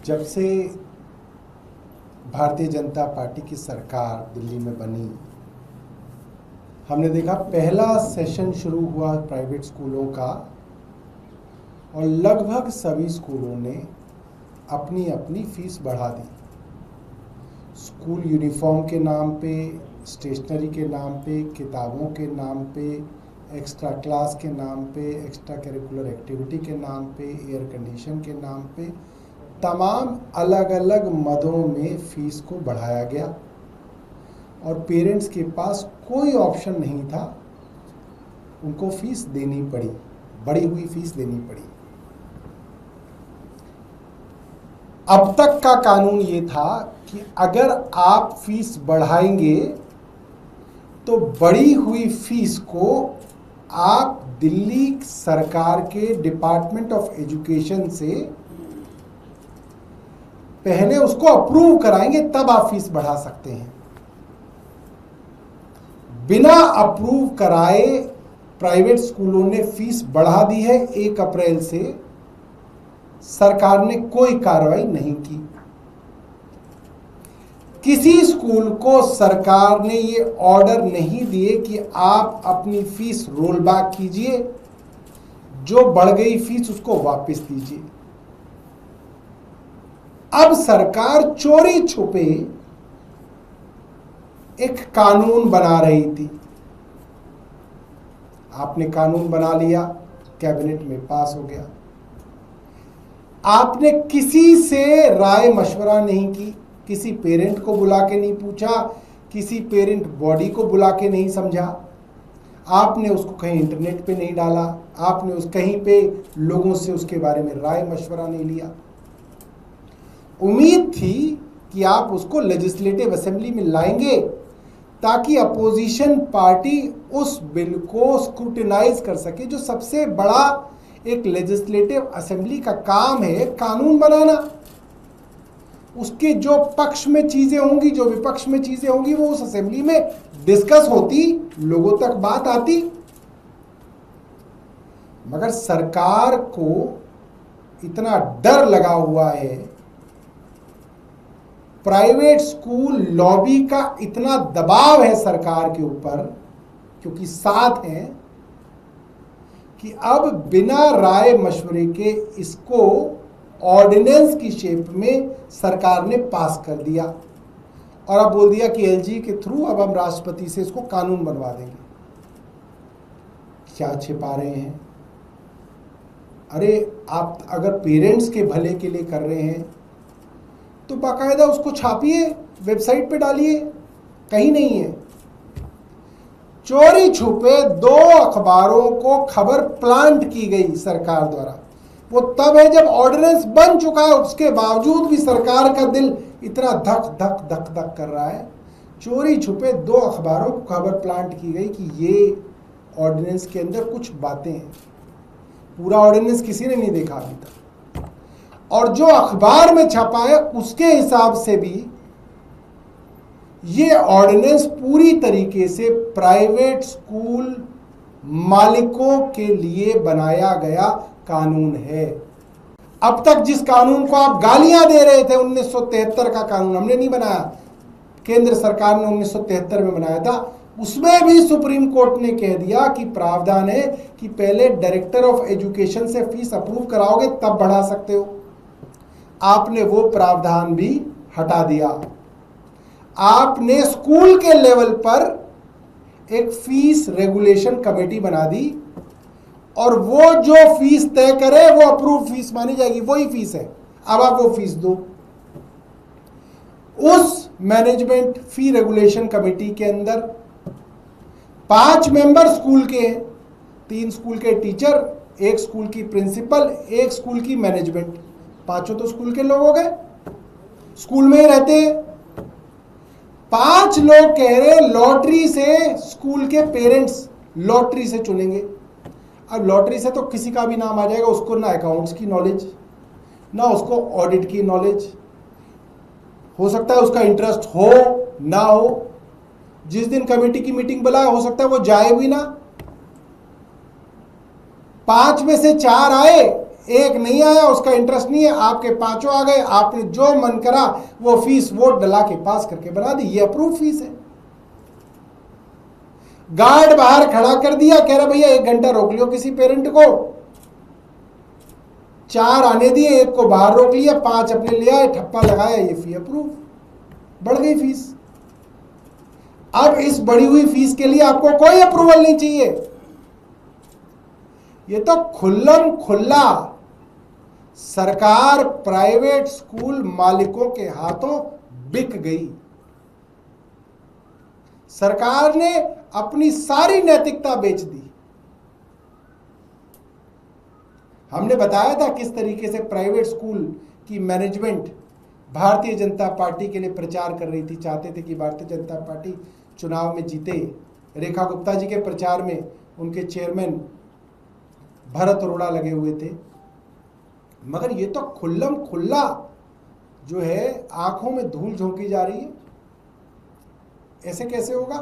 जब से भारतीय जनता पार्टी की सरकार दिल्ली में बनी, हमने देखा पहला सेशन शुरू हुआ प्राइवेट स्कूलों का और लगभग सभी स्कूलों ने अपनी अपनी फीस बढ़ा दी। स्कूल यूनिफॉर्म के नाम पे, स्टेशनरी के नाम पे, किताबों के नाम पे, एक्स्ट्रा क्लास के नाम पे, एक्स्ट्रा करिकुलर एक्टिविटी के नाम पे, एयर कंडीशन के नाम पे, तमाम अलग अलग मदों में फीस को बढ़ाया गया और पेरेंट्स के पास कोई ऑप्शन नहीं था, उनको फीस देनी पड़ी, बढ़ी हुई फीस देनी पड़ी। अब तक का कानून ये था कि अगर आप फीस बढ़ाएंगे तो बढ़ी हुई फीस को आप दिल्ली सरकार के डिपार्टमेंट ऑफ एजुकेशन से पहले उसको अप्रूव कराएंगे, तब आप फीस बढ़ा सकते हैं। बिना अप्रूव कराए प्राइवेट स्कूलों ने फीस बढ़ा दी है। 1 अप्रैल से सरकार ने कोई कार्रवाई नहीं की। किसी स्कूल को सरकार ने ये ऑर्डर नहीं दिए कि आप अपनी फीस रोल बैक कीजिए, जो बढ़ गई फीस उसको वापस दीजिए। अब सरकार चोरी छुपे एक कानून बना रही थी। आपने कानून बना लिया, कैबिनेट में पास हो गया। आपने किसी से राय मशवरा नहीं की, किसी पेरेंट को बुला के नहीं पूछा, किसी पेरेंट बॉडी को बुला के नहीं समझा, आपने उसको कहीं इंटरनेट पे नहीं डाला, आपने उस कहीं पे लोगों से उसके बारे में राय मशवरा नहीं लिया। उम्मीद थी कि आप उसको लेजिस्लेटिव असेंबली में लाएंगे ताकि अपोजिशन पार्टी उस बिल को स्क्रूटिनाइज कर सके, जो सबसे बड़ा एक लेजिस्लेटिव असेंबली का काम है, कानून बनाना। उसके जो पक्ष में चीजें होंगी, जो विपक्ष में चीजें होंगी, वो उस असेंबली में डिस्कस होती, लोगों तक बात आती। मगर सरकार को इतना डर लगा हुआ है, प्राइवेट स्कूल लॉबी का इतना दबाव है सरकार के ऊपर, क्योंकि साथ हैं, कि अब बिना राय मशवरे के इसको ऑर्डिनेंस की शेप में सरकार ने पास कर दिया और अब बोल दिया कि एलजी के थ्रू अब हम राष्ट्रपति से इसको कानून बनवा देंगे। क्या छिपा रहे हैं? अरे आप अगर पेरेंट्स के भले के लिए कर रहे हैं तो बाकायदा उसको छापिए, वेबसाइट पे डालिए, कहीं नहीं है। चोरी छुपे 2 अखबारों को खबर प्लांट की गई सरकार द्वारा। वो तब है जब ऑर्डिनेंस बन चुका है, उसके बावजूद भी सरकार का दिल इतना धक धक धक धक कर रहा है। चोरी छुपे 2 अखबारों को खबर प्लांट की गई कि ये ऑर्डिनेंस के अंदर कुछ बातें हैं। पूरा ऑर्डिनेंस किसी ने नहीं देखा अभी तक, और जो अखबार में छपा है उसके हिसाब से भी ये ऑर्डिनेंस पूरी तरीके से प्राइवेट स्कूल मालिकों के लिए बनाया गया कानून है। अब तक जिस कानून को आप गालियां दे रहे थे, 1973 का कानून हमने नहीं बनाया, केंद्र सरकार ने 1973 में बनाया था, उसमें भी सुप्रीम कोर्ट ने कह दिया कि प्रावधान है कि पहले डायरेक्टर ऑफ एजुकेशन से फीस अप्रूव कराओगे तब बढ़ा सकते हो। आपने वो प्रावधान भी हटा दिया। आपने स्कूल के लेवल पर एक फीस रेगुलेशन कमेटी बना दी और वो जो फीस तय करे वो अप्रूव फीस मानी जाएगी, वही फीस है। अब आप वो फीस दो। उस मैनेजमेंट फी रेगुलेशन कमेटी के अंदर 5 मेंबर स्कूल के हैं, 3 स्कूल के टीचर, 1 स्कूल की प्रिंसिपल, 1 स्कूल की मैनेजमेंट। 5 तो स्कूल के लोग हो गए, स्कूल में ही रहते हैं। 5 लोग कह रहे लॉटरी से स्कूल के पेरेंट्स लॉटरी से चुनेंगे। अब लॉटरी से तो किसी का भी नाम आ जाएगा, उसको ना अकाउंट्स की नॉलेज, ना उसको ऑडिट की नॉलेज, हो सकता है उसका इंटरेस्ट हो ना हो। जिस दिन कमेटी की मीटिंग बुलाए हो सकता है वो जाए भी ना। 5 में से 4 आए, एक नहीं आया, उसका इंटरेस्ट नहीं है, आपके पांचों आ गए, आपने जो मन करा वो फीस वोट डला के पास करके बना दी, ये अप्रूव फीस है। गार्ड बाहर खड़ा कर दिया, कह रहा भैया 1 घंटा रोक लियो किसी पेरेंट को, 4 आने दिए, 1 को बाहर रोक लिया, 5 अपने ले आए, ठप्पा लगाया, ये फी अप्रूव, बढ़ गई फीस। अब इस बढ़ी हुई फीस के लिए आपको कोई अप्रूवल नहीं चाहिए, ये तो खुल्लम खुल्ला सरकार प्राइवेट स्कूल मालिकों के हाथों बिक गई। सरकार ने अपनी सारी नैतिकता बेच दी। हमने बताया था किस तरीके से प्राइवेट स्कूल की मैनेजमेंट भारतीय जनता पार्टी के लिए प्रचार कर रही थी, चाहते थे कि भारतीय जनता पार्टी चुनाव में जीते। रेखा गुप्ता जी के प्रचार में उनके चेयरमैन भरत अरोड़ा लगे हुए थे। मगर ये तो खुल्लम खुल्ला जो है आंखों में धूल झोंकी जा रही है, ऐसे कैसे होगा।